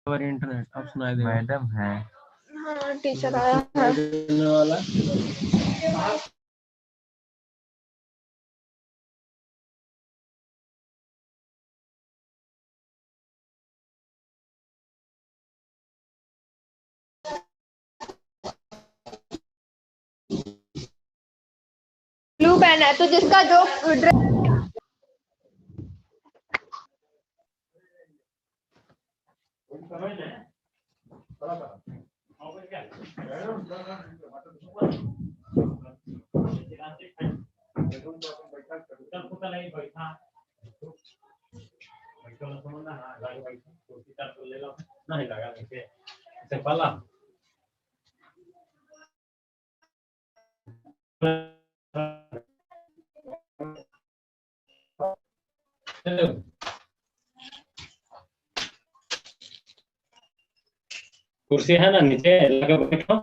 हमारे इंटरनेट अब सुनाई दे मैडम है। हाँ टीचर आया है। देने वाला ब्लू पहना है तो जिसका जो नहीं लगा से पहला कुर्सी है ना नीचे लगे बैठो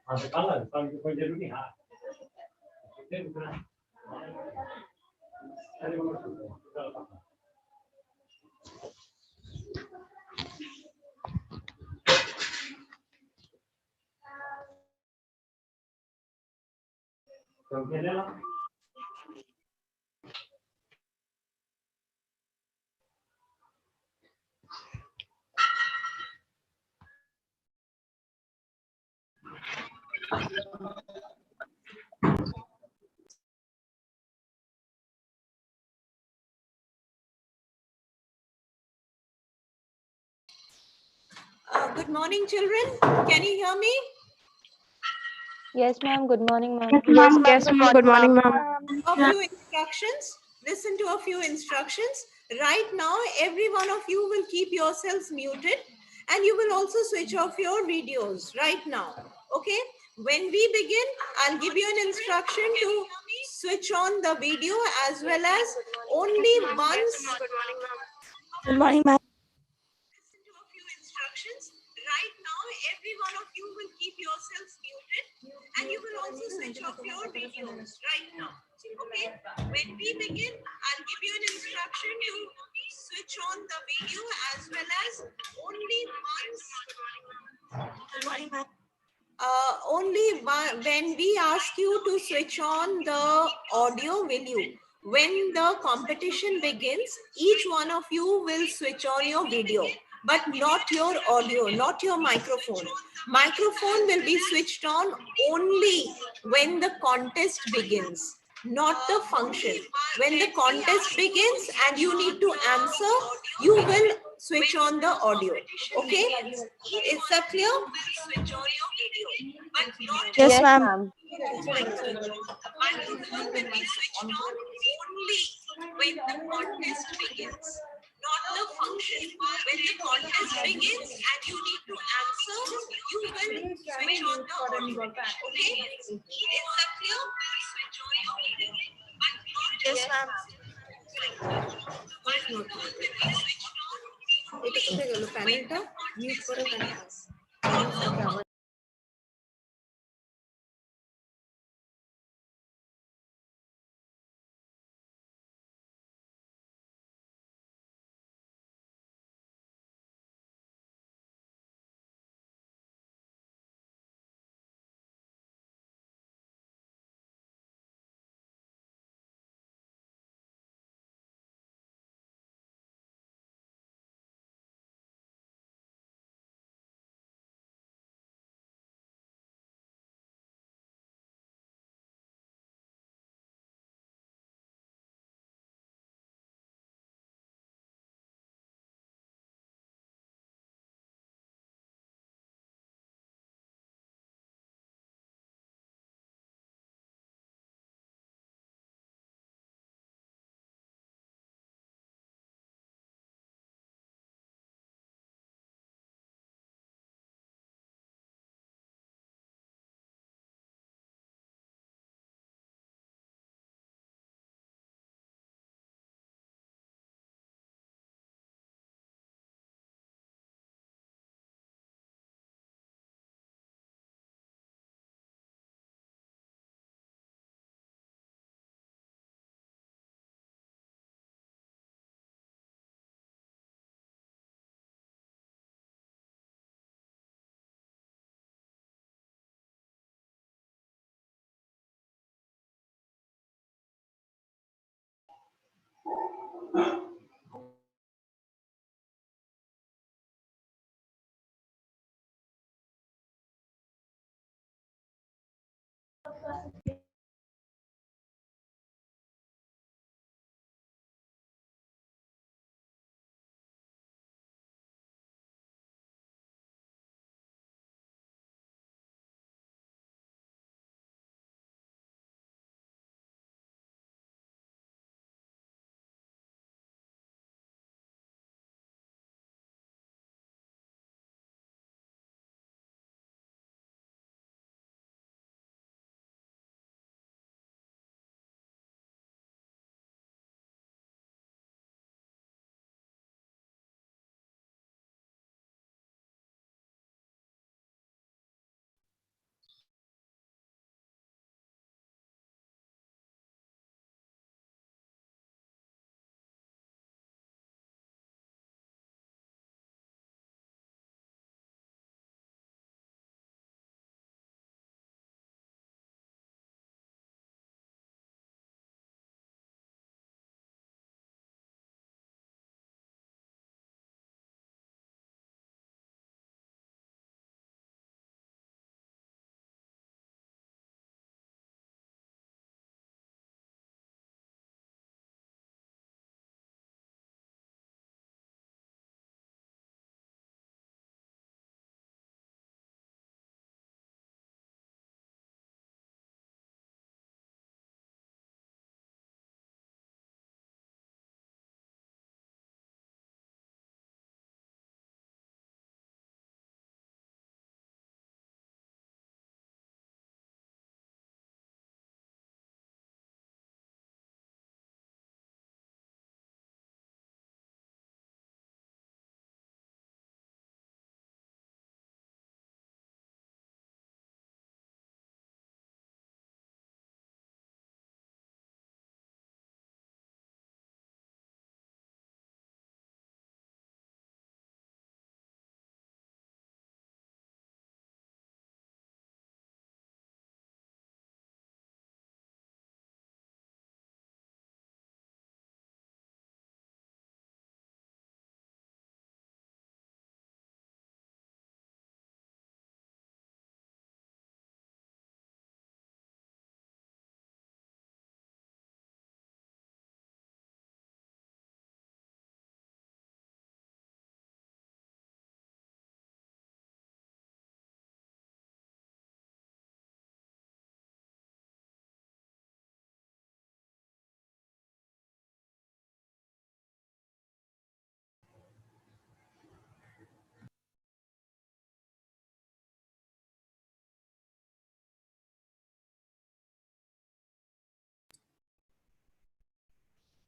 हाँ तो काला काम की कोई जरूरी है तो ले लो Good morning, children. Can you hear me? Yes, ma'am. Good morning, ma'am. yes ma'am good morning ma'am. A few instructions. Listen to a few instructions. Right now, every one of you will keep yourselves muted and you will also switch off your videos right now. Okay? When we begin, I'll give you an instruction to switch on the video as well as only once. Good morning ma'am. Listen to a few instructions. Right now, every one of you will keep yourselves muted and you will also switch off your videos right now. Okay? When we begin, I'll give you an instruction to switch on the video as well as only once. Good morning ma'am. When we ask you to switch on the audio, will you? When the competition begins, each one of you will switch on your video, but not your audio, not your microphone. Microphone will be switched on only when the contest begins, not the function. When the contest begins and you need to answer, you will switch on the audio. Okay? Is that clear? Yes ma'am. Microphone will be switched on only when the contest begins, not the function. When the contest begins and you need to answer, you will switch on the audio. Okay? Is that clear? Switch on your audio. Yes ma'am. Microphone will be switched on. এটা কোথায় গেল প্যানেলটা mute করে panel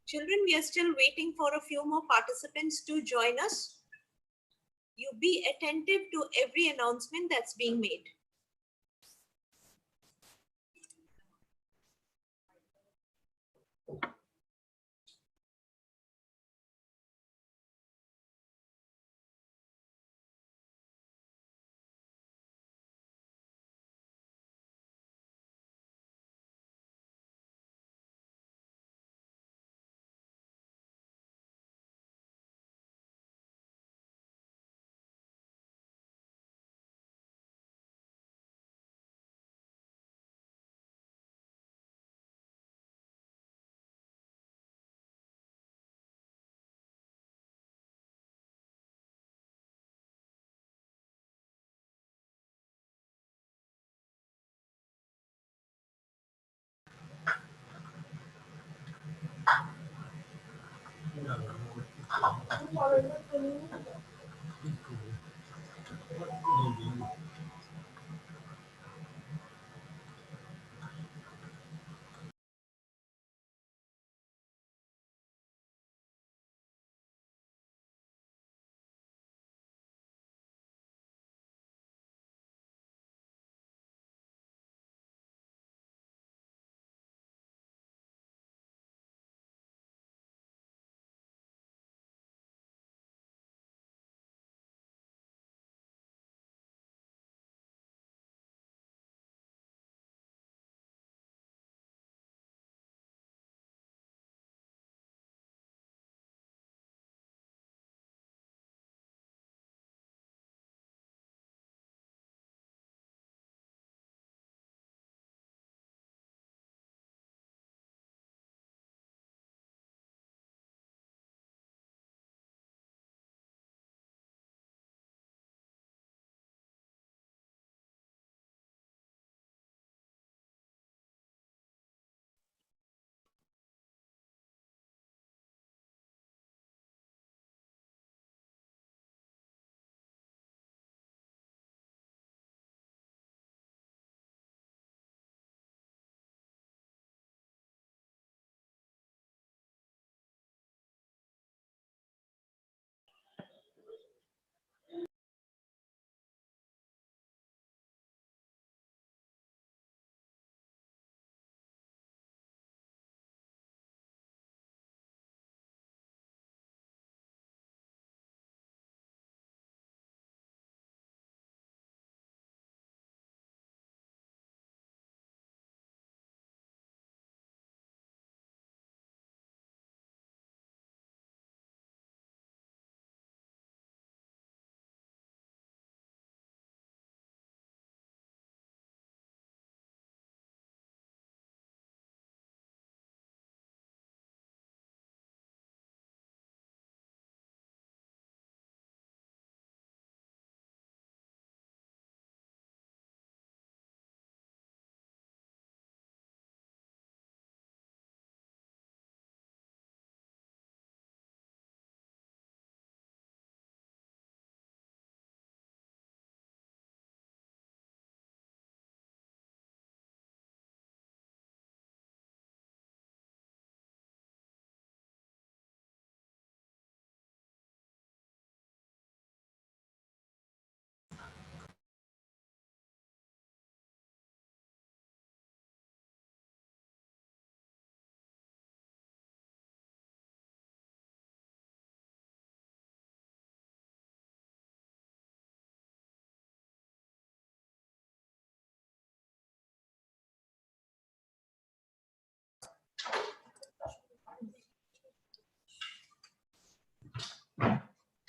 Children, we are still waiting for a few more participants to join us. You be attentive to every announcement that's being made.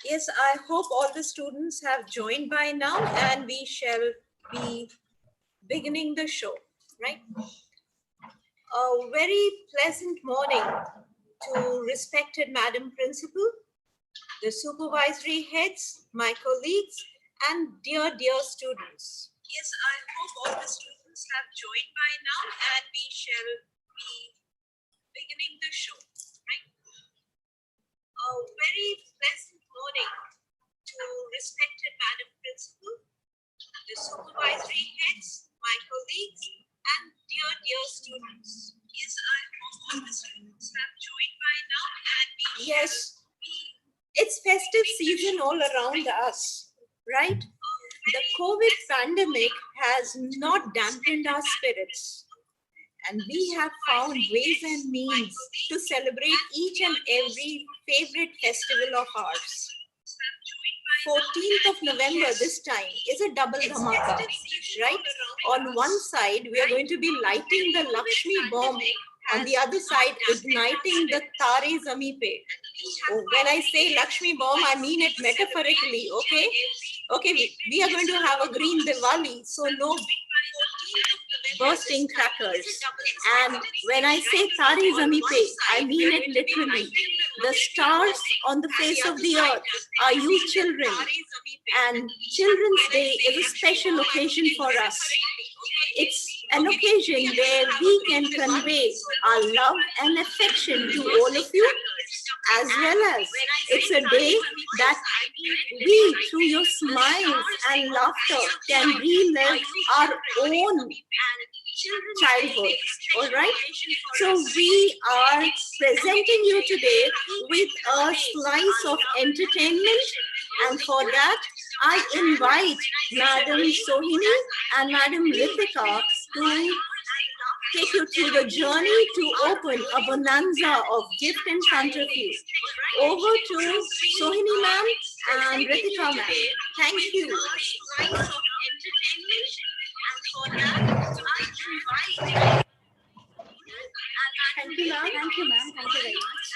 Yes, I hope all the students have joined by now, and we shall be beginning the show, right? A very pleasant morning to respected Madam Principal, the supervisory heads, my colleagues, and dear students. Yes, I hope all the students have joined by now, and we shall be beginning the show, right? A very pleasant morning to respected Madam Principal, the supervisory heads, my colleagues, and dear students. Yes, I hope all the students have joined by now, and we yes, it's festive season all around us, right? The COVID pandemic has not dampened our spirits, and we have found ways and means to celebrate each and every favorite festival of ours. 14th of November this time is a double dhamaka, right? On one side, we are going to be lighting the Lakshmi bomb. On the other side, igniting the Tare Zami Pe. Oh, when I say Lakshmi bomb, I mean it metaphorically, okay? Okay, we are going to have a green Diwali, so no bursting crackers. And when I say Tare Zami Pe, I mean it literally. The stars on the face of the earth are you children. And Children's Day is a special occasion for us. It's an occasion where we can convey our love and affection to all of you, as well as it's a day that we, through your smiles and laughter, can relive our own childhood. All right, so we are presenting you today with a slice of entertainment, and for that I invite Madam Sohini and Madam Ritika to take you through the journey to open a bonanza of gift in front of you. Over to Sohini ma'am and Ritika ma'am. Thank you. Thank you, ma'am. Thank you, ma'am. Thank you very much.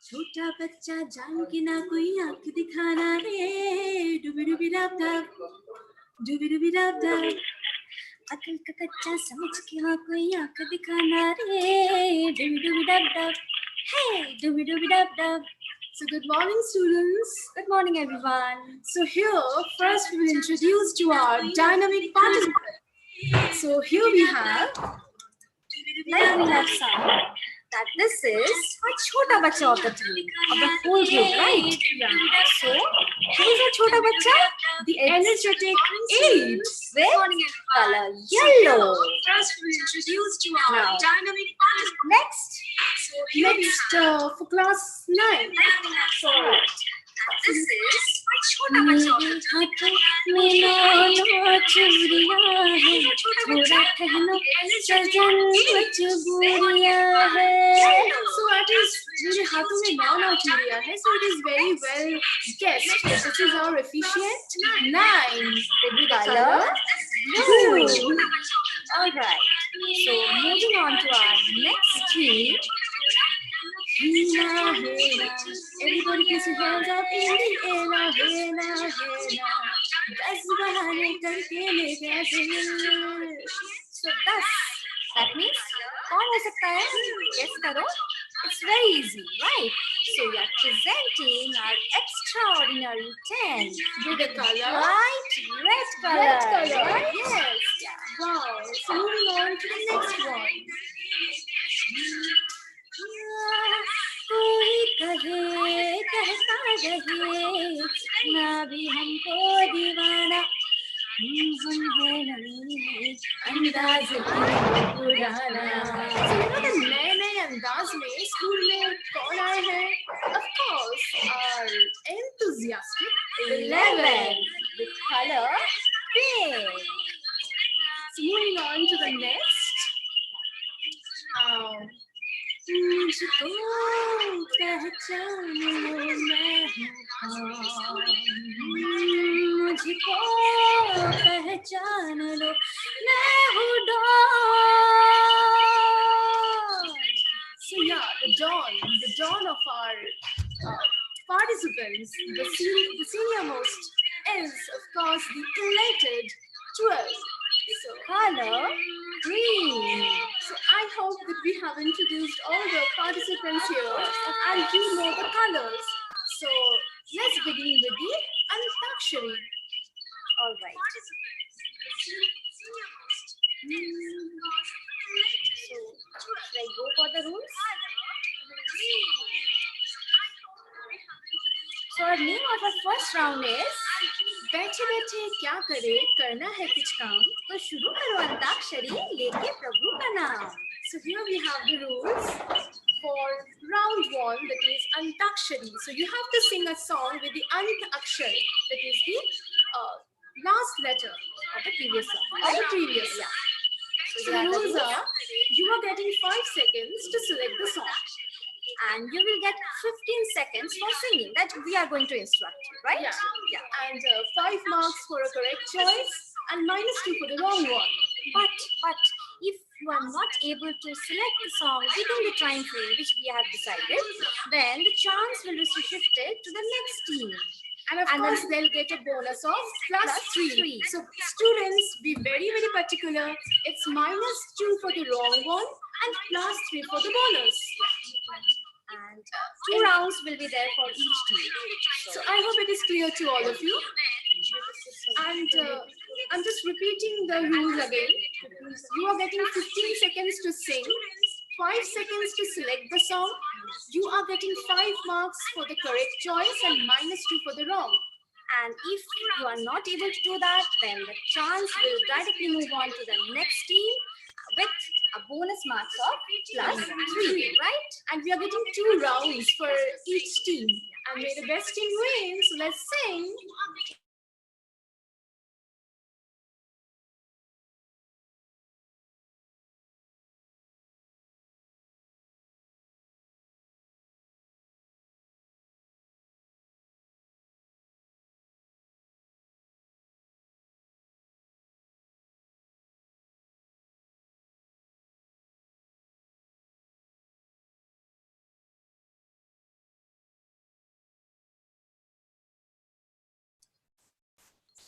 छोटा बच्चा जान के ना कोई आंख दिखाना रे डुबी डुबी डब डब डुबी डुबी डब डब अकल का कच्चा समझ के हाँ कोई आंख दिखाना रे डुबी डुबी डब डब hey डुबी डुबी डब डब. So good morning students, good morning everyone. So here first we will introduce to our dynamic participants. So here we have some that this is a chota bacha of the team, of the whole group, right? Yeah. So, who is a chota bacha? The energetic 8 with color yellow. First, we introduce to our dynamic participants. Next, for class 9. So, this is a chota bacha of the team. So that is मेरे हाथों में नाना चूड़िया है. So it is very well guessed. This is our efficient 9 with color blue. All right. So moving on to our next team. Hina, hina. Everybody please your hands up in the air now. Hina, hina. Das bahane karke le gaya dil. So das, that means कौन हो सकता है? Guess करो. It's very easy, right? So we are presenting our extraordinary 10 With the color. right, red color. Red color. Right? Yes. Wow. So moving on to the next one. कोई कहे कहता रहे ना भी हमको दीवाना हम है नई अंदाज पुराना. So the नए अंदाज में स्कूल में कौन आए हैं? Of course, our enthusiastic 11 with color pink. So moving on to the next. मुझको पहचान लो मैं हूँ कौन. मुझको पहचान लो मैं हूँ don. So yeah, the dawn of our participants, the senior most is of course the elated 12. So Color green. So I hope that we have introduced all the participants here and you know the colors. So let's begin with the Antakshari. All right. So should I go for the rules? So our name of our first round is बैठे बैठे क्या करे करना है कुछ काम. तो शुरू करो अंताक्षरी लेके प्रभु का नाम. So here we have the rules for round 1, that is Antakshari. So you have to sing a song with the Ant Akshar, that is the last letter Of the previous song. of the previous. Yeah. So the rules are, you are getting 5 seconds to select the song. And you will get 15 seconds for singing. That we are going to instruct you, right? Yeah. And 5 marks for a correct choice and -2 for the wrong one. But if you are not able to select the song within the time frame which we have decided, then the chance will be shifted to the next team. And of course, they'll get a bonus of +3. So students, be very, very particular. It's -2 for the wrong one and +3 for the bonus. And 2 rounds will be there for each team. So I hope it is clear to all of you. And I'm just repeating the rules again. You are getting 15 seconds to sing, 5 seconds to select the song. You are getting 5 marks for the correct choice and -2 for the wrong. And if you are not able to do that, then the chance will directly move on to the next team with a bonus marks of +3, right? And we are getting 2 rounds for each team. And may the best team win. So let's sing.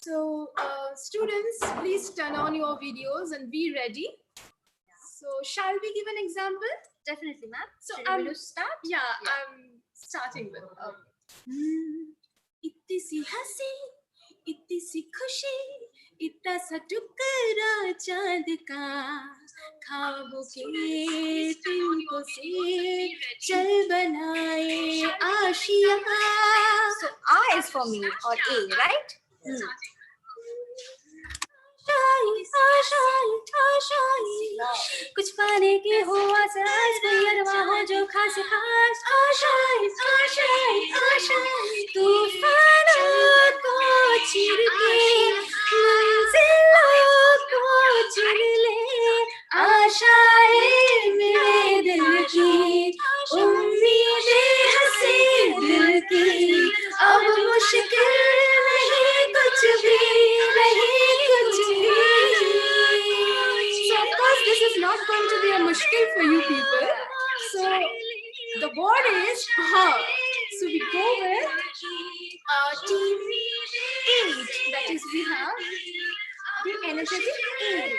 So students, please turn on your videos and be ready. So shall we give an example? Definitely, ma'am. So Should we start? Yeah, I'm starting with. इतनी सी हंसी, इतनी सी खुशी, इतना सा टुकड़ा चांद का, ख्वाबों के तिनकों से चल बनाए Asia. So A is for me or A, right? कुछ पाने के हो आसास, कोई अरवा हो जो खास खास. आशाएं तूफानों को चीर के मंजिलों को चुन ले. आशाएं मेरे दिल की, उम्मीदें हंसी दिल की, अब मुश्किल नहीं कुछ भी, नहीं कुछ भी. So of course this is team 8. That is, we have the energetic 8.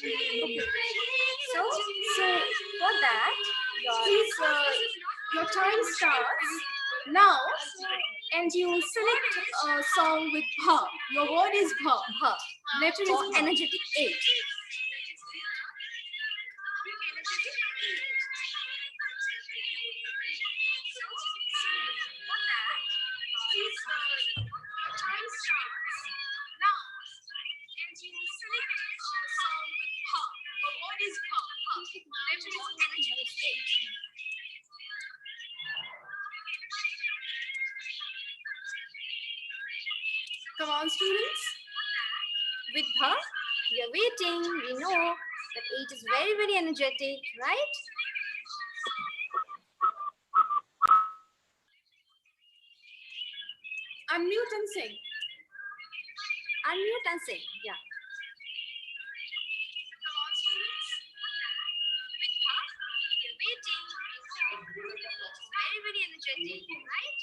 Okay. So for that, please, your time starts now, and you select a song with bha. Your word is bha. Bha. Letter is energetic 8. Come on, students. With bha, we are waiting. We know that 8 is very, very energetic, right? Unmute and sing. Unmute and sing. Yeah. Come on, students. With bha, we are waiting. We know that 8 is very, very energetic, right?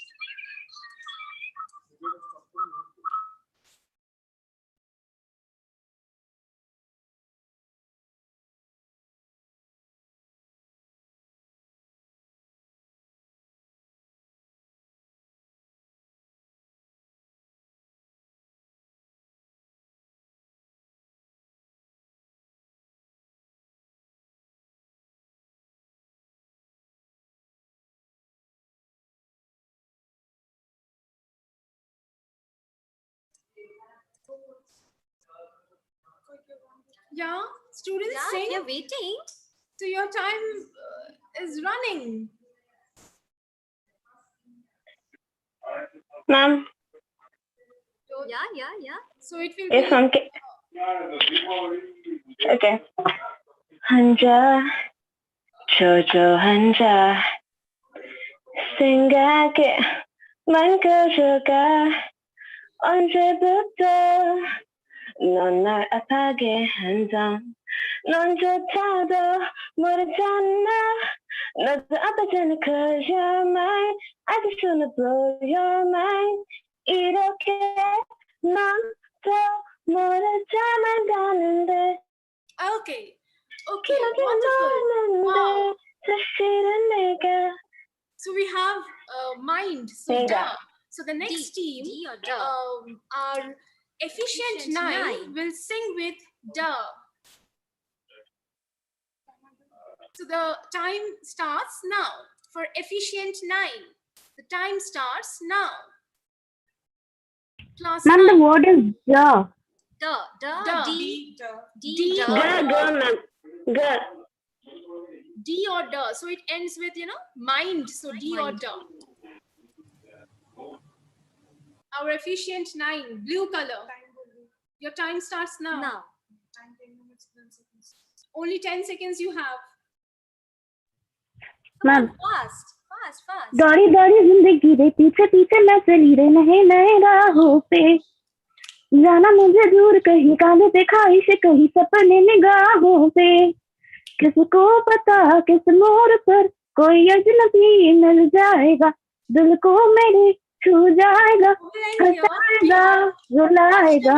Yeah, students, sing. You're waiting. So your time is running. Ma'am. Yeah. So it will Yes, be. ma'am. Okay. Hanja, Jojo Hanja, 생각에 만져져가 언제부터 넌 날 아파게 한다. 넌 좋다도 모르잖아. 너도 아파잖아. Cause you're mine. I just wanna blow your mind. 이렇게 넌도 모르자만 가는데. Okay, wonderful. Wow. 사실은 내가. So we have mind. So 내가. da. So the next team, D or da? our efficient 9 will sing with da. So the time starts now. For efficient 9, the time starts now. Class Ma'am, the 9. word is ja. Da. D. D. Ga. D or da. So it ends with, mind. So D or da. Our efficient 9, blue color. Your time starts now. Only 10 seconds you have. Ma'am. Fast. दौड़ी दौड़ी जिंदगी रे पीछे पीछे मैं चली रे नए नए राहों पे जाना मुझे दूर कहीं काले पे ख्वाहिश कहीं सपने निगाहों पे किसको पता किस मोड़ पर कोई अजनबी मिल जाएगा दिल को मेरे छू जाएगा हंसाएगा रुलाएगा.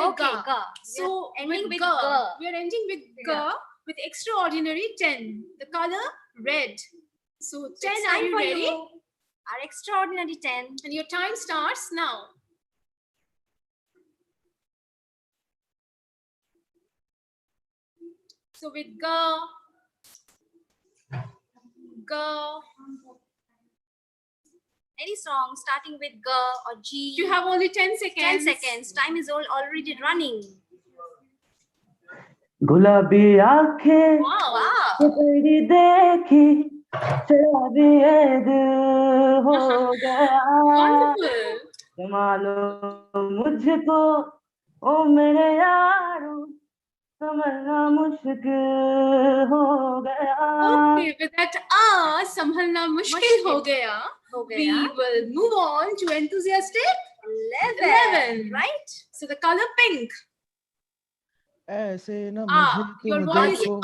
Okay. So ending with ga. We are ending with ga with extraordinary 10. The color red. So 10, are you ready? Our extraordinary 10. And your time starts now. So with ga. Any song starting with G or G. You have only 10 seconds. 10 seconds. Time is already running. गुलाबी आंखें तेरी देखी शराबी ये दिल हो गया. Wonderful. Jamalo मुझको ओ मेरे यारो समझना मुश्किल हो गया. Okay, with that संभलना मुश्किल हो गया. We will move on to enthusiastic 11. Right? So the color pink. ऐसे न मुझे Your तुम voice देखो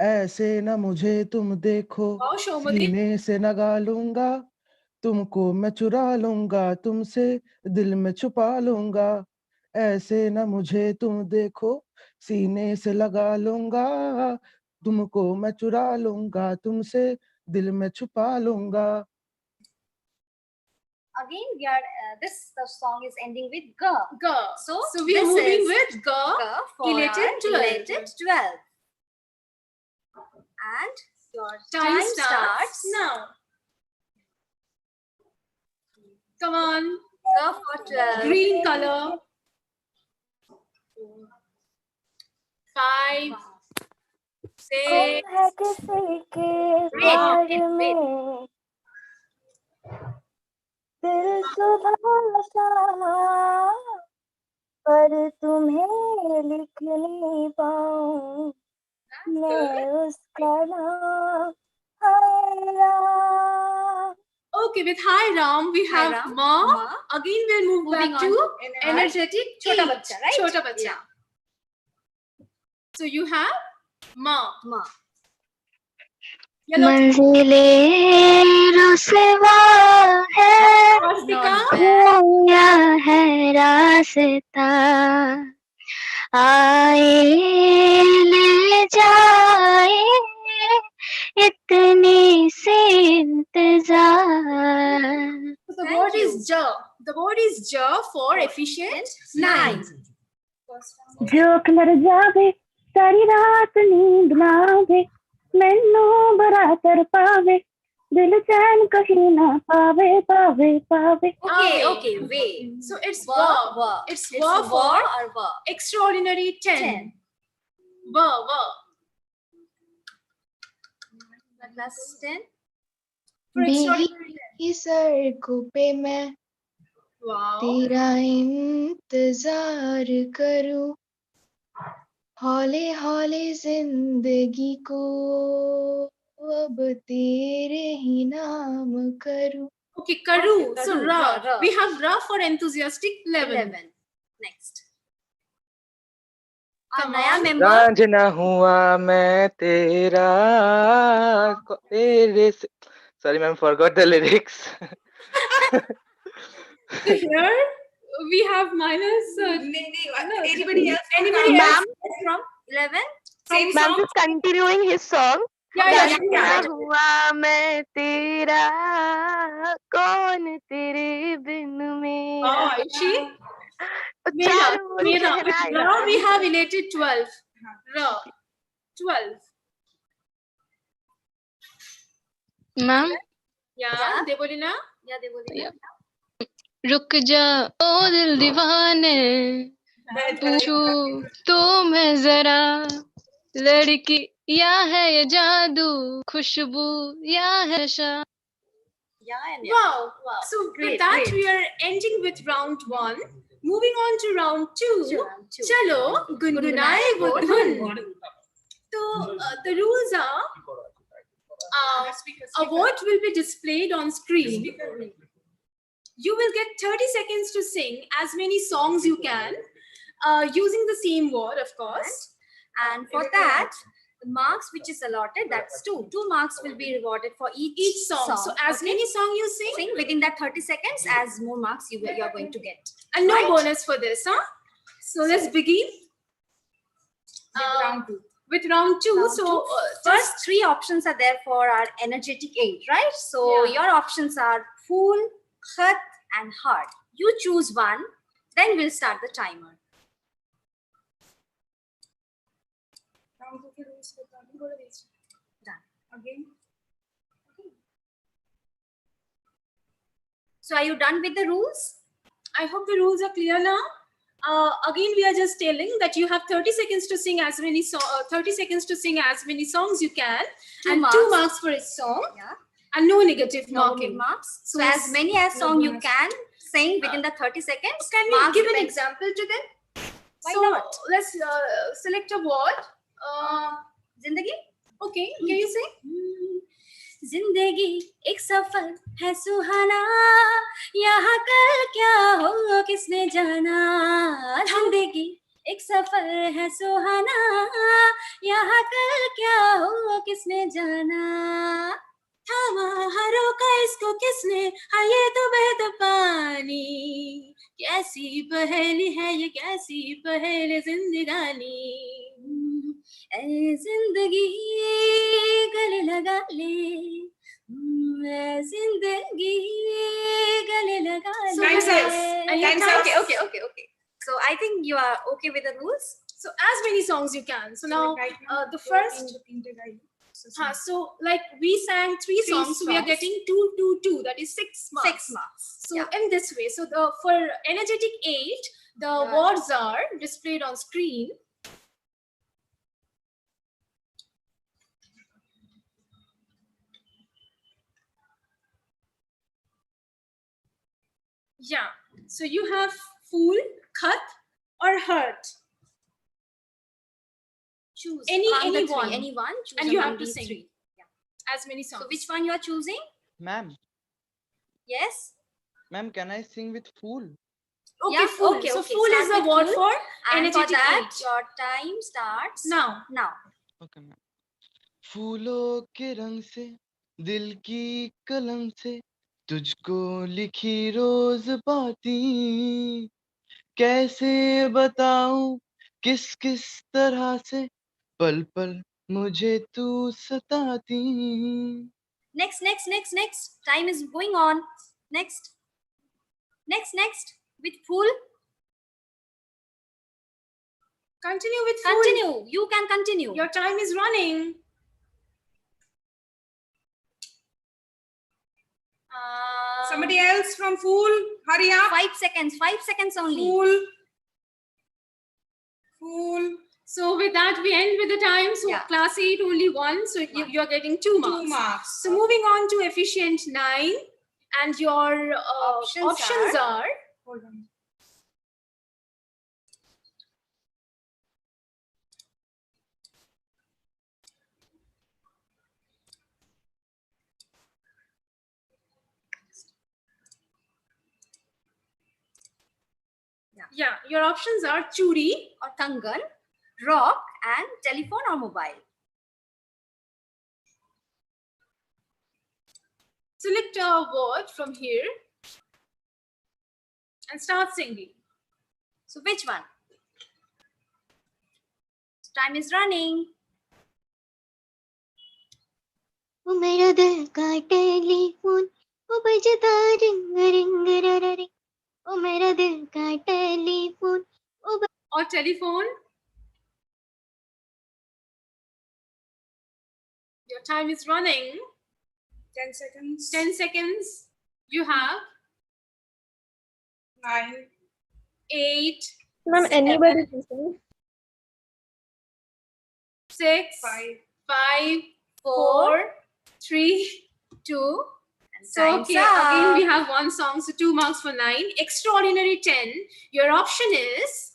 ऐसे न मुझे तुम देखो Wow, Shomali. सीने से लगा लूंगा तुमको मैं चुरा लूंगा, तुमसे दिल में छुपा लूंगा, ऐसे ना मुझे तुम देखो, सीने से लगा लूंगा, तुमको मैं चुरा लूंगा, तुमसे दिल में छुपा लूंगा. Again, we are the song is ending with G. G. So we are this moving is with G. for Elated our 12. elated 12. And your Time starts now. Come on. G for 12. Green color. 5, 6. है किसी के प्यार में दिल सुबह सा, पर तुम्हें लिख नहीं पाऊं मैं उसका नाम. हाय Ram. Okay, with Hi Ram, we have Ram, Ma. Ma. Again, we'll move Moving back on to to energetic Chota 8. Bachcha, right? Chota Bachcha. Yeah. So you have Ma. Ma. Yellow. मंजिले रुसवा है, Swastika. खोया है रास्ता, आए ले जाए इतनी सी इंतजार. So the word is J. The word is J for efficient 9. जो खिलर जावे सारी रात नींद ना आवे, मैनू बड़ा तर पावे, दिल चैन कहीं ना पावे पावे पावे. Okay, way. So it's Va, va. va. It's va for or va. extraordinary 10. Va, va. Plus 10. For extraordinary 10. भीगी सड़कों पे मैं Wow. तेरा इंतजार करूं, हौले हौले जिंदगी को अब तेरे ही नाम करूं. Okay, Karu. Okay, So Karu, Ra. Ra. We have Ra for enthusiastic 11. 11. Next. Come नया on. member. रांझ ना हुआ मैं तेरा तेरे से. Sorry, ma'am, forgot the lyrics. So here we have minus. Anybody else? Anybody else? From 11. Same Ma'am, song? just continuing his song. Yeah. रांझ ना हुआ मैं तेरा, कौन तेरे बिन मेरा. Oh, is she? चारों ओर Mera. Shehnai. Ra, we have elated 12. Ra. 12. Ma'am Yeah. Debolina? Yeah, they will. Yeah. रुक जा ओ दिल दीवाने, पूछू तो मैं जरा, लड़की या है ये जादू, खुशबू या है नशा. Yeah, and Wow. So Great, with that, great. we are ending with round 1. Moving on to round 2. Round two. Chalo, gungunaye wo dhun. So the rules are, a word will be displayed on screen. You will get 30 seconds to sing as many songs you can, using the same word, of course. And for that, the marks which is allotted, that's 2. 2 marks will be rewarded for each song. So as many songs you sing within that 30 seconds, as more marks you are going to get. and no Right. bonus for this, huh? So let's begin. Round 2. With round 2. Round So two. First 3 options are there for our energetic 8, right? So Yeah. your options are full, khat, and hard. You choose one, then we'll start the timer. Done. Again. So are you done with the rules? I hope the rules are clear now. Again, we are just telling that you have 30 seconds to sing as many 30 seconds to sing as many songs you can, 2 and marks. 2 marks for each song, Yeah. and no negative No marking. marks. So So as it's many as no song you bonus. can sing within the 30 seconds. Can we marks give an depend- example to them? Why So not? let's select a word. जिंदगी? Okay, can you say? जिंदगी एक सफर है सुहाना, यहाँ कल क्या हो किसने जाना. जिंदगी एक सफर है सुहाना, यहाँ कल क्या हो किसने जाना. थामा हाँ रोका इसको किसने, हाँ ये तो बहता पानी, कैसी पहेली है ये कैसी पहेली जिंदगानी, ऐ जिंदगी गले लगा ले, ऐ जिंदगी गले लगा ले. Time says. And Time you're says. Okay. So I think you are okay with the rules. so as many songs you can. So now the first so like we sang three songs, so we are songs. getting 2, 2, 2, that is 6 marks. 6 marks. So Yeah. in this way, so the for energetic 8, the Yeah. words are displayed on screen. Yeah, so you have fool, khat, or hurt. Choose Any among the three. one. Anyone. Choose And you among have to these sing. three. As many songs. So which one you are choosing? Ma'am, Yes. ma'am, can I sing with fool? Okay, Yeah, fool. okay, So okay. fool Start is the with word fool. for And for energetic that, 8. your time starts Now. now. Okay, ma'am. फूलों के रंग से दिल की कलम से तुझको लिखी रोज बाती, कैसे बताऊं किस किस तरह से पल पल मुझे तू सताती. Next. Time is going on. Next. With fool. Continue with fool. Continue. You can continue. Your time is running. Somebody else from Fool, hurry up. 5 seconds. 5 seconds only. Fool. So with that, we end with the time. So Yeah. class 8 only 1. So you're getting 2 marks. 2 marks. So moving on to efficient 9, and your options are Hold on. yeah, your options are churi, Or kangan, rock, and telephone or mobile. select a word from here and start singing. So which one? Time is running. वो मेरा दिल का telephone वो बजता ring ring ररिंग, वो मेरा दिल का telephone Or telephone. Your time is running. 10 seconds. 10 seconds. You have 9. 8, Ma'am, anybody can sing. 6, 5. 5, 4, 3, 2. So Time's okay, up. again we have 1 song, so 2 marks for 9. Extraordinary 10. Your option is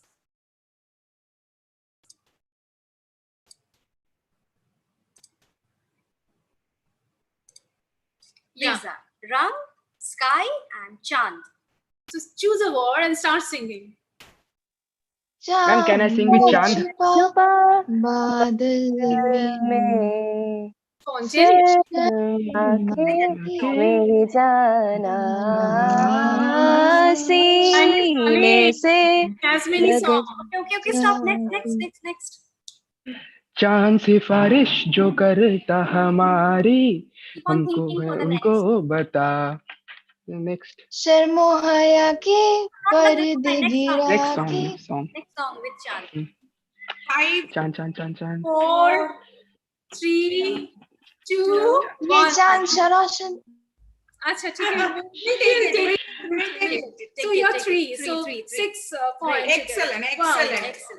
These are Rang, Sky, and Chand. so choose a word and start singing. Ma'am, can I sing with Chand? छुपा बादल में Spontaneous. आंखें मेरी जाना सीने से As many songs. Okay. Stop. Next. चांद सिफारिश जो करता हमारी Keep on हमको thinking है for the उनको बता. Next शर्मो हया के पर्दे Next गिरा song. के next song. Next song with Chand. 5. Chan. 4, 3, 2, ये 1. चांद शराशन Acha, okay. So you're 3. So 6 points. Excellent. Wow.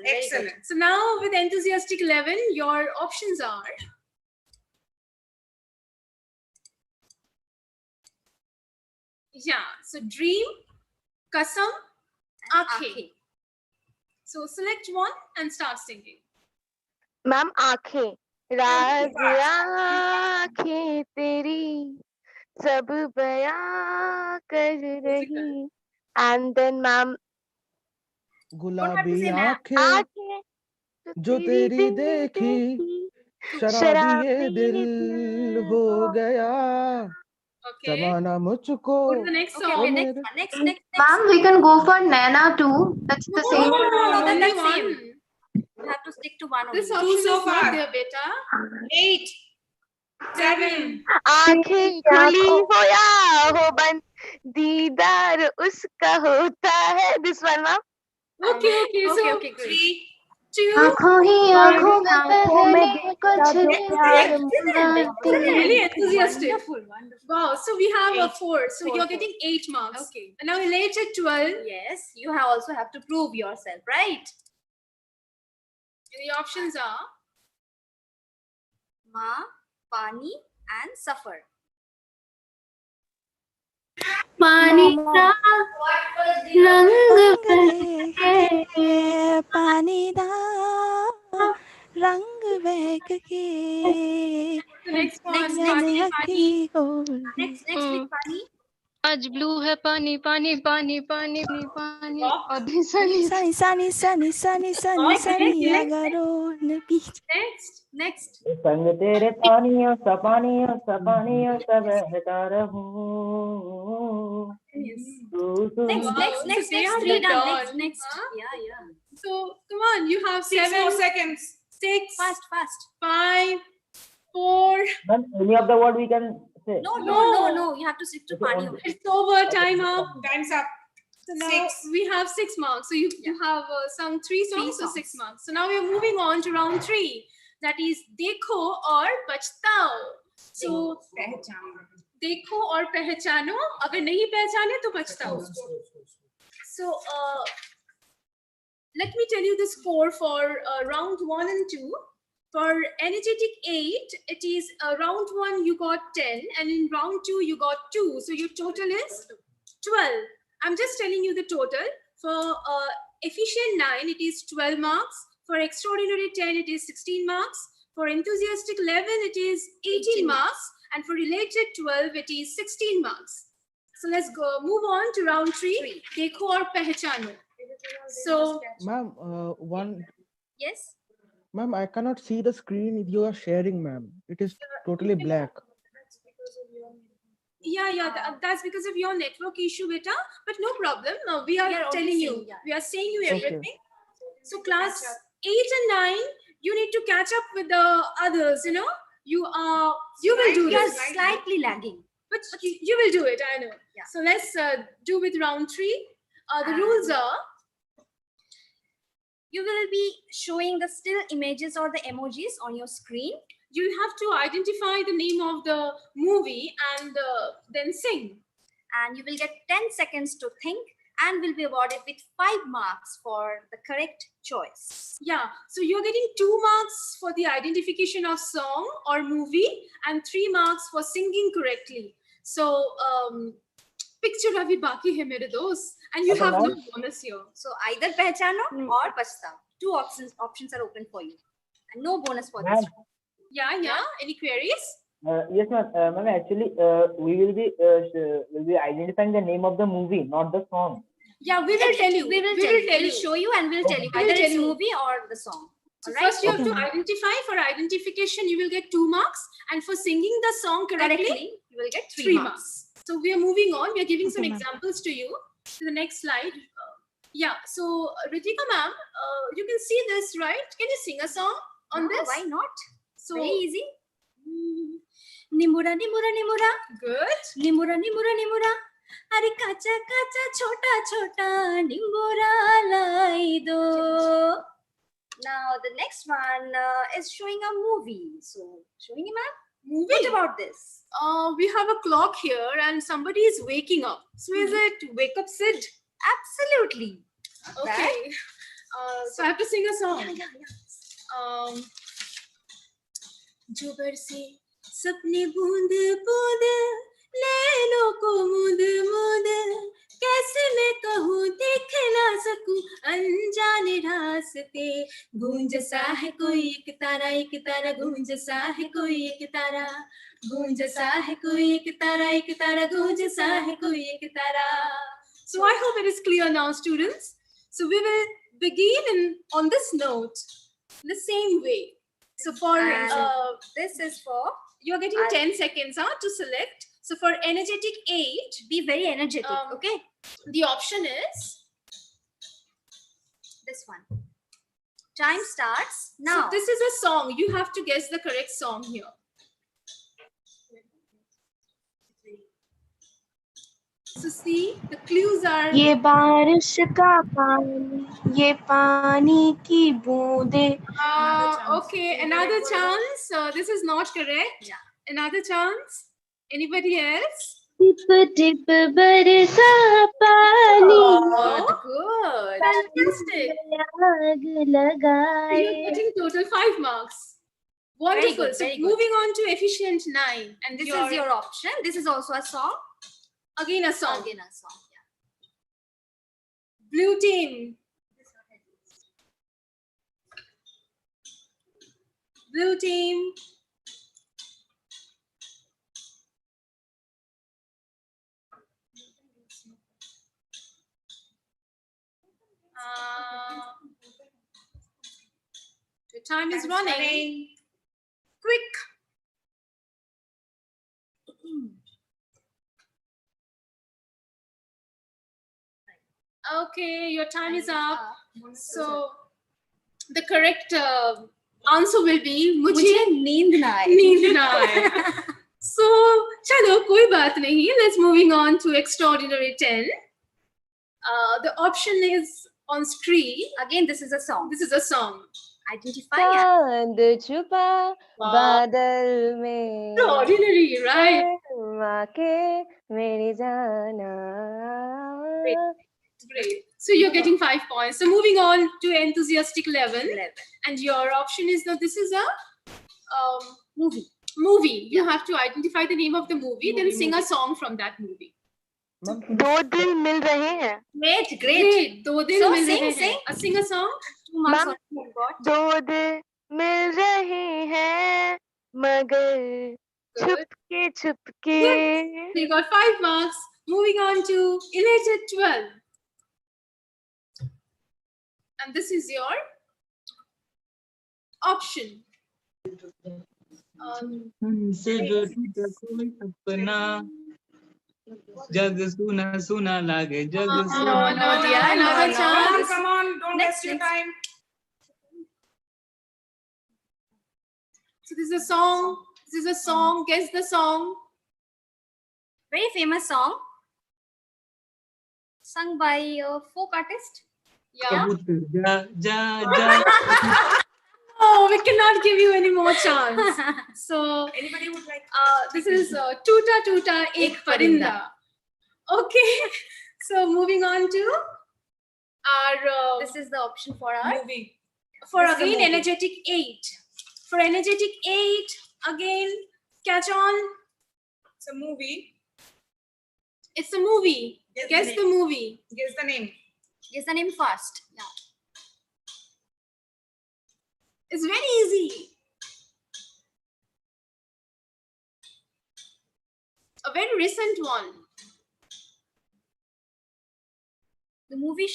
Excellent. So now with enthusiastic 11, your options are so dream, kasam, aakhe. So select one and start singing. Ma'am आंखें राज आंखें तेरी सब बयां कर रही. And then ma'am What have to गुलाबी say, ma'am? आंखें आंखें जो तेरी देखी शराबी ये दिल हो गया, Okay. जमाना मुझको Go to the next Okay, song. okay, मेरे next. Ma'am, we can go for Naina too. That's the No, same. no, Only that's one. same. You have to stick to one only. This option so is not far. there, beta. 8, 7. आंखें खुली हो या हो बंद, दीदार उसका होता है. This one, ma'am. Okay, okay. So Okay, great. 3. 2. आंखों ही आंखों में पहले कुछ प्यार Excellent. Really enthusiastic. Wonderful. Wow. So we have a 8. 4. So 4, you're 4. getting 8 marks. Okay. And now related 12. Yes, you have also have to prove yourself, right? And the options are Ma, Pani, and Suffer. पानी का रंग है पानी दा रंग बहक के the next one. Next, Pani, next, Pani. अखी खोल Next, Hmm. Pani. आज ब्लू है पानी पानी पानी पानी पानी Wow. और सनी सनी सनी सनी सनी सनी Okay, सनी next. अगरो न बीच Next. संग तेरे पानियों सा बहता रहूं. Yes. तू Next, Wow, next, so next, they next. are 3 the done. dawn, Next. huh? Yeah. So come on, you have 6 7, more seconds. 6, Fast. 5, 4. Ma'am, any of the word we can say. No. You have to stick to Okay, Pani. only. It's over. Time up. Time's up. So now 6. we have 6 marks. So you have sung 3 songs, so 6 marks. So now we are moving on to round 3. That is Dekho or Pachhtao. So देखो और पहचानो, अगर नहीं पहचाने तो पछताओ. So let me tell you the score for round 1 and 2. For energetic 8, it is round 1 you got 10, and in round 2 you got 2. So your total is 12. I'm just telling you the total. For efficient 9, it is 12 marks. For extraordinary 10, it is 16 marks. For enthusiastic 11, it is 18 marks. And for related 12, it is 16 marks. So let's go move on to round 3. Dekho or pehchano. So, ma'am, one. Yes. Ma'am, I cannot see the screen you are sharing, ma'am. It is totally black. yeah, that's because of your network issue, beta. But no problem. We are only telling you. saying, yeah. We are saying you Okay. everything. So class 8 and 9, you need to catch up with the others, you know. You will do You are this. slightly lagging. But you will do it, I know. Yeah. So let's do with round 3. The rules are, You will be showing the still images or the emojis on your screen. you have to identify the name of the movie and then sing. And you will get 10 seconds to think and will be awarded with 5 marks for the correct choice. Yeah, so you're getting 2 marks for the identification of song or movie and 3 marks for singing correctly. So picture abhi baki hai mere dost, and you Okay, have no ma'am. bonus here. So either pehchano or pachhtao. 2 options are open for you. And no bonus for this. Ma'am, Yeah. Any queries? yes, ma'am. Ma'am, actually, we will be identifying the name of the movie, not the song. Yeah, we will tell you. We will tell you. We'll show you and we'll tell you We will either tell it's you. movie or the song. So Alright? first you have Okay, to ma'am. identify. For identification, you will get 2 marks, and for singing the song correctly, Correctly, you will get 3 3 marks. marks. So we are moving on. We are giving some Okay, ma'am. examples to you. To the next slide. Yeah. So Ritika ma'am, you can see this, right? Can you sing a song on Oh, this? why not? So Very easy. Nimura, nimura, nimura. good. Nimura, nimura, nimura. Are kacha, kacha, chota, chota. Nimura lai do. Now the next one is showing a movie. So showing him up. Movie. What about this? We have a clock here, and somebody is waking up. So is it Wake Up Sid? Absolutely. Okay. So I have to sing a song. Yeah. जो बरसे सपने बूंद बूंद नैनों को मूंद मूंद कैसे मैं कहूँ देख ना सकूं अनजाने रास्ते गूंज सा है कोई एक तारा गूंज सा है कोई एक तारा गूंज सा है कोई एक तारा गूंज सा है कोई एक तारा. So I hope it is clear now, students. So we will begin on this note, the same way. So for And this is for, you're getting 10 seconds to select. So for energetic 8, be very energetic, okay? the option is This one. Time starts now. So this is a song. You have to guess the correct song here. So see, the clues are ये बारिश का पानी, ये पानी की बूंदे. okay. Another chance. This is not correct. Yeah. Another chance. Anybody else? Tip tip बरसा पानी, Oh, good. Fantastic. आग So लगाए. you're getting total 5 marks. Wonderful. good, So very good. moving on to efficient 9. And this is your option. This is also a song. again a song. Again a song. Yeah. Blue team. Blue team. The time is running. Quick. Okay, your time is up. So the correct answer will be मुझे नींद ना आए. नींद ना आए. So चलो कोई बात नहीं. Let's moving on to extraordinary 10. The option is on screen. Again, this is a song. This is a song. Identify. चांद छुपा बादल में, Extraordinary, right? माँ के मेरी जाना. Great. So you're getting 5 points. So moving on to enthusiastic 11. And your option is that this is a Movie. movie. You have to identify the name of the movie, then sing a song from that movie. दो दिल मिल रहे हैं. Great, great. Great. दो दिन So मिल sing, रहे हैं. sing. Sing a song. 2 marks Ma'am. on you got. दो दिल मिल रहे हैं मगर Good. छुपके. So you got 5 marks. Moving on to elated 12. And this is your option. हमसे जो टूटा कोई सपना, जग सुना सुना लागे जग No, सुना. no, dear. Another chance. Come on, don't Next, waste your next. time. So this is a song. This is a song. Guess the song. Very famous song. Sung by a folk artist. Yeah. कबूतर जा जा जा. Oh, we cannot give you any more chance. So Anybody would like? this is Tuta Tuta Ek Parinda. Okay. So moving on to our This is the option for our Movie. for this is a again movie. energetic 8. For energetic 8, again catch on. It's a movie. It's a movie. Guess the movie. Guess the name. Guess the name first. Yeah. It's very easy. A very recent one. The movie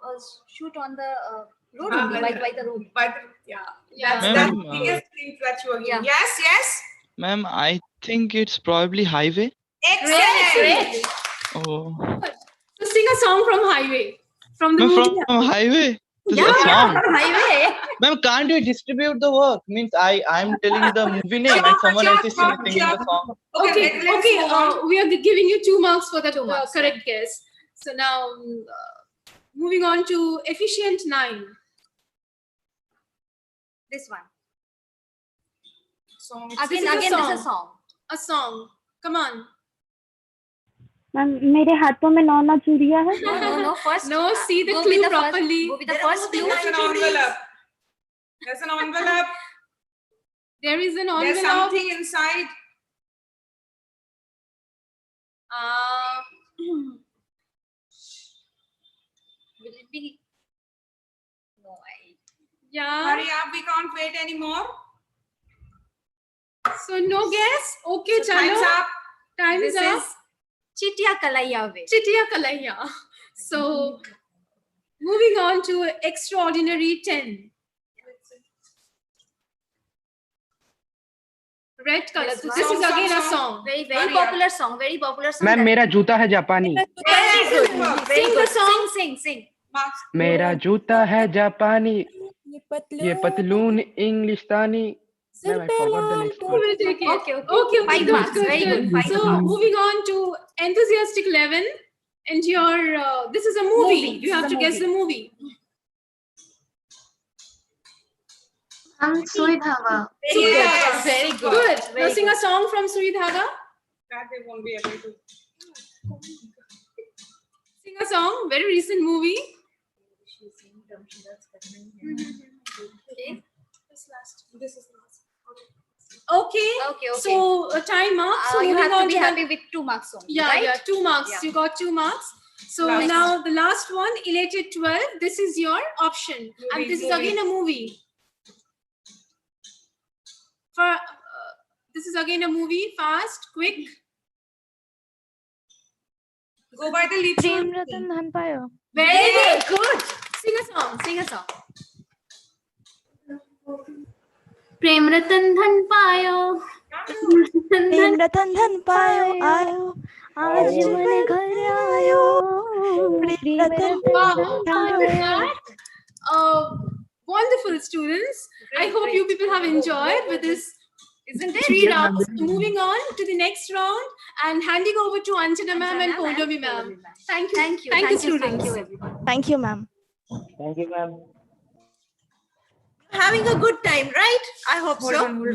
was shoot on the road only, by the road. By the, yeah. Yeah. That's Ma'am, the biggest thing that you are Yeah. giving. Yes, yes. Ma'am, I think it's probably Highway. Excellent. Great. Oh, So sing a song from Highway. From the ma'am, movie. from Highway. This is Yeah, a song. highway. Ma'am, can't you distribute the work? Means I'm telling the movie name and someone else is singing the song. Okay, let's okay. move on. We are giving you 2 marks for the 2 marks, correct guess. So now, moving on to efficient 9. This one. Song. This Again, is a this is a song. A song. Come on. Ma'am मेरे हाथों में 9 चूड़ियां है. No. First. No, see the go clue with the first- properly. Go with the There first are clue. There's an envelope. There's an envelope. There is an There's envelope. something inside. Will it be? No, Yeah. Hurry up, we can't wait anymore. So no guess. Okay, So time's chalo. up. Time this is up. is Chitiya Kalaiya Way. Chitiya Kalaiya. So moving on to extraordinary 10. Red color. So this is again a song. Very popular song. Very popular song. Ma'am मेरा जूता है जापानी. Very good. Sing the song. Sing. मेरा जूता है जापानी, ये पतलून इंग्लिस्तानी. Ma'am, I forgot the next We one. will take it. Okay. Okay. 5 Good, marks. Very good. 5 So marks. moving on to enthusiastic 11, and your this is a movie. Movie. You have to guess the movie. Sui Dhaga. Yes. Very good. Good. Very Now sing a song from Sui Dhaga. That they won't be able to. Sing a song. Very recent movie. Okay. Okay. So time up. So you moving have to on be the- happy with 2 marks only. Yeah, right? yeah, 2 marks. Yeah. You got 2 marks. So Last now the last one, elated 12. This is your option, and this is again a movie. For this is again a movie. Fast, quick. Go by the lead. Prem Ratan Dhan Payo. Very good. Sing a song. Sing a song. Prem Ratan Dhan पायो, प्रेम रतन धन पायो आयो, आज मन घर आयो, प्रेम रतन धन पायो. Wonderful students. I hope you people have enjoyed with this. Isn't it? 3 rounds. Moving on to the next round and handing over to Anjana ma'am and Paulomi ma'am. Thank you. Thank you. Thank you, Thank students. you, everyone. Thank you, ma'am. Thank you, ma'am. Having a good time, right? I hope Hold so. on, hold on.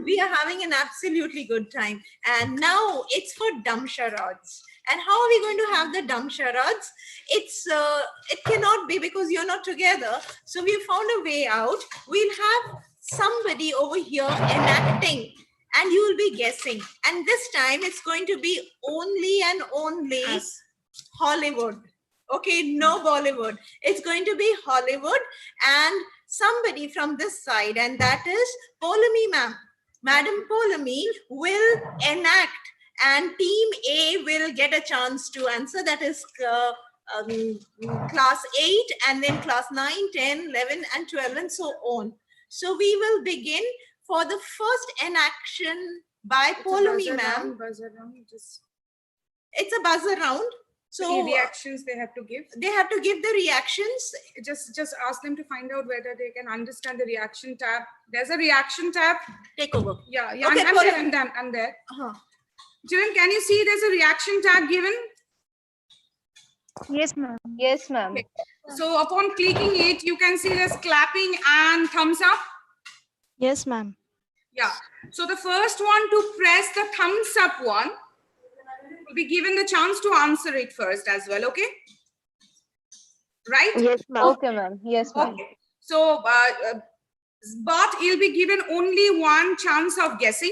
We are having an absolutely good time. And now it's for dumb charades. And how are we going to have the dumb charades? It cannot be because you're not together. So we found a way out. We'll have somebody over here enacting and you will be guessing. And this time it's going to be only and only Hollywood. Okay, no Bollywood. It's going to be Hollywood and somebody from this side, and that is Paulomi ma'am. Madam Paulomi will enact and team A will get a chance to answer. That is class 8 and then class 9, 10, 11 and 12 and so on. So we will begin for the first enaction by Paulomi ma'am. It's a buzzer round. So The reactions they have to give. they have to give the reactions. Just ask them to find out whether they can understand the reaction tab. There's a reaction tab. Take over. Yeah. Okay, I'm there. Children, can you see there's a reaction tab given? Yes, ma'am. Yes, ma'am. Okay. So upon clicking it, you can see there's clapping and thumbs up. Yes, ma'am. Yeah. So the first one to press the thumbs up one will be given the chance to answer it first as well. Okay. Right? Yes, ma'am. Okay, ma'am. Yes, ma'am. Okay. So, but he'll be given only one chance of guessing,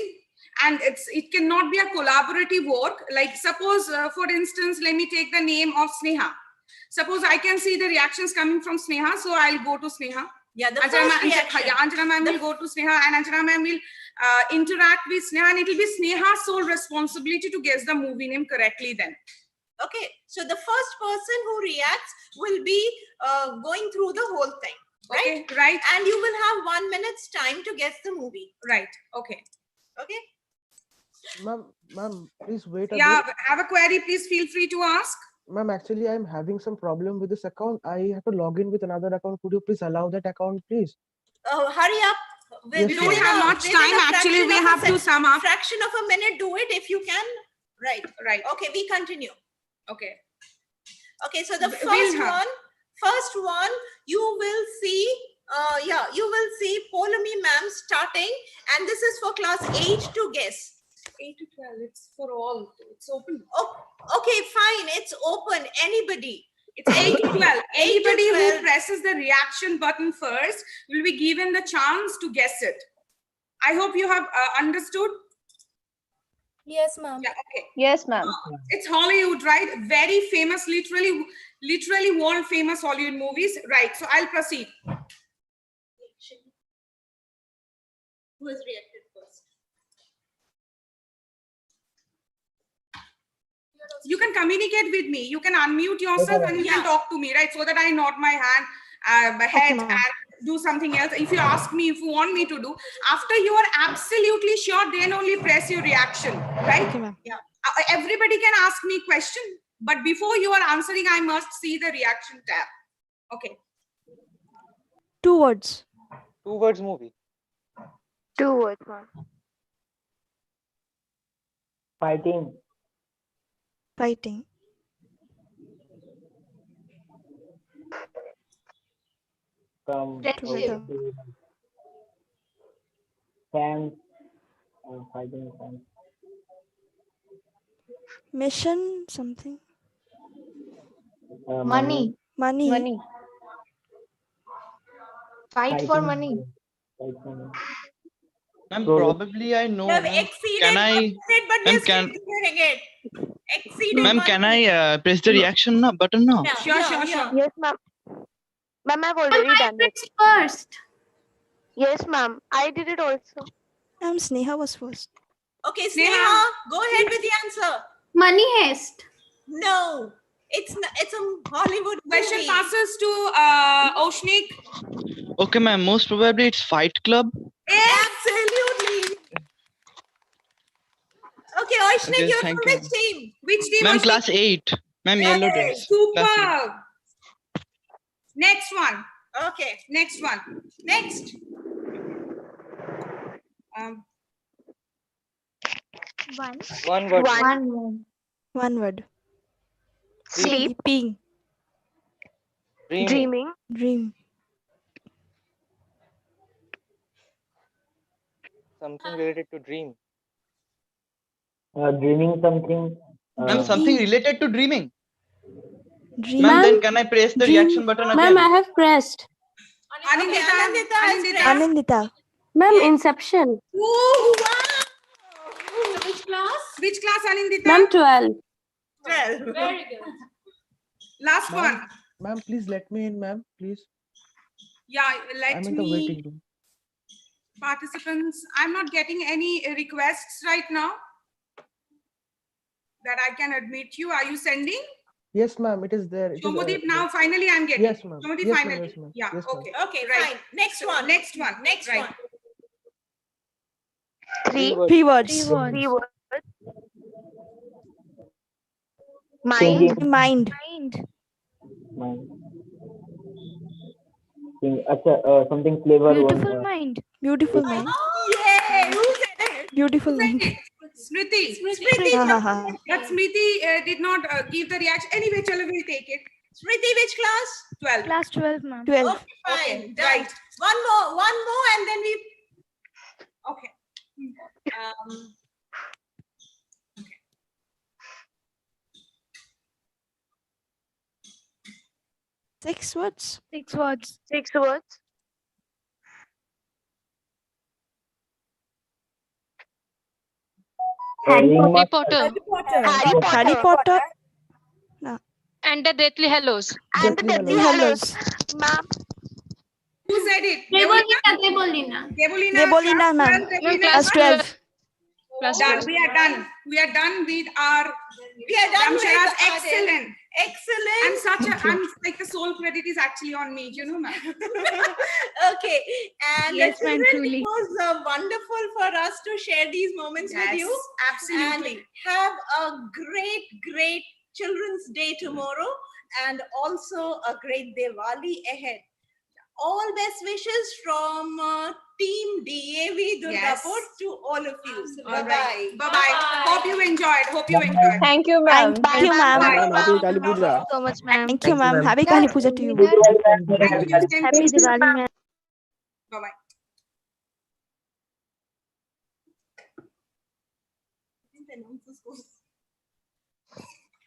and it cannot be a collaborative work. Like suppose, for instance, let me take the name of Sneha. Suppose I can see the reactions coming from Sneha, so I'll go to Sneha. Yeah, the Anjana first reaction. Anjana ma'am will go to Sneha, and Anjana ma'am will interact with Sneha, and it will be Sneha's sole responsibility to guess the movie name correctly then. Okay, so the first person who reacts will be going through the whole thing, right? Okay, right, And you will have 1 minute's time to guess the movie. right. Okay. Okay. Ma'am, please wait a Yeah, bit. have a query, please feel free to ask. Ma'am, actually, I'm having some problem with this account. I have to log in with another account. Could you please allow that account, please? Hurry up. Yes, We don't have much time. Actually, we have to sum up. Fraction of a minute, do it if you can. Right. Right. Okay, we continue. Okay. Okay, so the We'll have- first one, you will see, you will see Paulomi ma'am starting, and this is for class 8 to guess. 8 to 12, it's for all. It's open. Oh, okay, fine, it's open. Anybody. It's 8 to 12. Anybody who 12. presses the reaction button first will be given the chance to guess it. I hope you have understood. Yes, ma'am. Yeah, okay. Yes, ma'am. It's Hollywood, right? Very famous, literally world famous Hollywood movies. Right, so I'll proceed. Who has reacted first? You can communicate with me. You can unmute yourself and you can talk to me, right? So that I nod my hand, my head, ma'am. and do something else. If you ask me, if you want me to do, after you are absolutely sure, then only press your reaction, right? Okay, ma'am. Yeah. Everybody can ask me question, but before you are answering, I must see the reaction tab. Okay. 2 words. 2 words movie. 2 words, ma'am. Fighting. Fighting. From Friendship. fans. Fighting fans. Mission something. Money. Money. Money. Fight for Fighting. money. Fight for money. Ma'am, So- probably I know. You have Ma'am. exceeded Can I, 100, but ma'am, we're still can- doing it. Exceeded ma'am, 100. can I press the reaction button now? Yeah, Sure, yeah, sure, yeah. sure. Yes, ma'am. Ma'am, I've already I done it. pressed first. Yes, ma'am. I did it also. Ma'am, Sneha was first. Okay, Sneha. Sneha, go ahead with the answer. Money Heist. No, it's a Hollywood Question movie. passes to Oshnik. Okay, ma'am. Most probably it's Fight Club. Absolutely. Okay, Oishnik, Okay, you're thank from you. which team? Which team? Ma'am, Oshnik? class 8. Ma'am, yellow Hey, dress. Class 8. Superb. Next one. Okay, Next one. Next. One word. One word. Sleep. Sleeping. Dreaming. Dream. Something related to dream. Dreaming something. Ma'am, something related to dreaming. Dream. Ma'am, then can I press the Dream. reaction button again? have pressed. okay, Anandita has Anandita. pressed. Anandita. Ma'am, Inception. Ooh, Wow. Which class? which class, Anindita? Ma'am, 12. 12. Very good. Last Ma'am. one. Ma'am, please let me in, ma'am. Please. Yeah, let I'm in the me. waiting room. Participants, I'm not getting any requests right now that I can admit you. Are you sending? Yes, ma'am. It is there. It is, Shomodeep, now finally I'm getting. Yes, ma'am. Shomodeep, Yes, ma'am. finally. Yes, ma'am. Yeah, Yes, ma'am. okay. Okay, Right. fine. Next one. Next one. Next Right. one. Three words. Thinking. Mind. Mind. Something clever one. Mind. Beautiful mind. Yay! Who said it? Beautiful mind. Smriti. Smriti. Ha, ha, ha. But Smriti did not give the reaction. Anyway, chalo, we'll take it. Smriti, which class? 12. Class 12, ma'am. 12. Okay, fine. Okay, Done. right. One more, and then we. Okay. Six words. 6 words. Harry Ring Potter Harry Potter. and the Deathly Hallows. Deathly Hallows. Ma'am. Who said it? Debolina. Debolina, ma'am. Debolina. Class 12. Class Done. 12. We are done. We are done with our. We are done with Damshara's our excellent. Excellent. And such a, I'm like the sole credit is actually on me, you know, ma'am. Okay, and Yes, ma'am, children, truly. it was wonderful for us to share these moments with Yes, you. absolutely. And have a great Children's Day tomorrow, and also a great Diwali ahead. All best wishes from Team DAV Durgapur Yes. to all of you. All Bye right. bye. Bye-bye. Hope you enjoyed. Thank you, ma'am. Thank you, ma'am. Ma'am, happy Kali Puja. So much, ma'am. Thank you, ma'am. Happy Kali Puja to you. Thank you. Happy Diwali, ma'am. Bye-bye.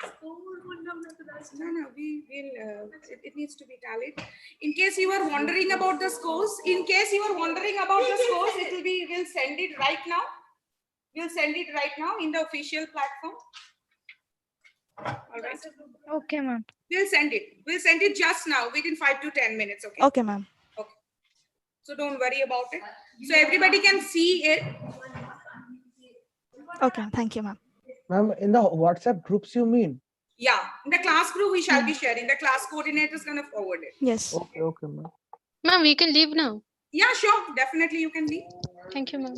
No, we will, it needs to be tallied. In case you are wondering about the scores, it will be, we'll send it right now. We'll send it right now in the official platform. All right. Okay, ma'am. We'll send it just now within 5 to 10 minutes. Okay. Okay, ma'am. So don't worry about it. So everybody can see it. Okay, thank you, ma'am. Ma'am, in the WhatsApp groups, you mean? Yeah. In the class group, we shall be sharing. The class coordinator is going to forward it. Yes. Okay, ma'am. Ma'am, we can leave now. Yeah, sure. Definitely you can leave. Thank you, ma'am.